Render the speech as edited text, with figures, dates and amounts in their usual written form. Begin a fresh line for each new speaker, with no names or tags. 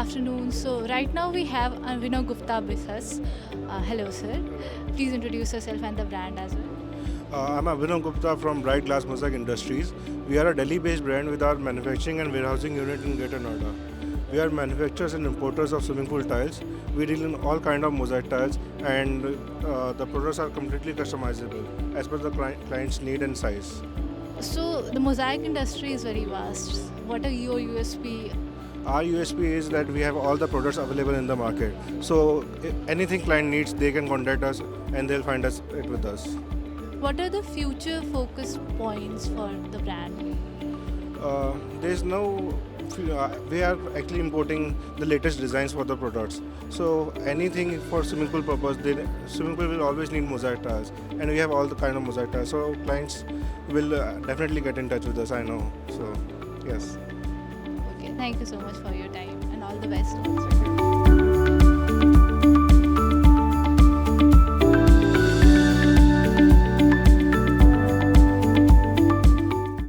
afternoon. So right now we have Abhinav Gupta with us. Hello, sir. Please introduce yourself and the brand as well.
I'm Abhinav Gupta from Brite Glass Mosaic Industries. We are a Delhi-based brand with our manufacturing and warehousing unit in Greater Noida. We are manufacturers and importers of swimming pool tiles. We deal in all kind of mosaic tiles, and the products are completely customizable as per the client's need and size.
So the mosaic industry is very vast. What are your USP?
Our USP is that we have all the products available in the market. So anything client needs, they can contact us and they'll find it with us.
What are the future focus points for the brand?
There's no. We are actually importing the latest designs for the products. So anything for swimming pool purpose, swimming pool will always need mosaic tiles, and we have all the kind of mosaic tiles. So clients will definitely get in touch with us. I know. So yes.
Okay, thank you so much for your time and all the best.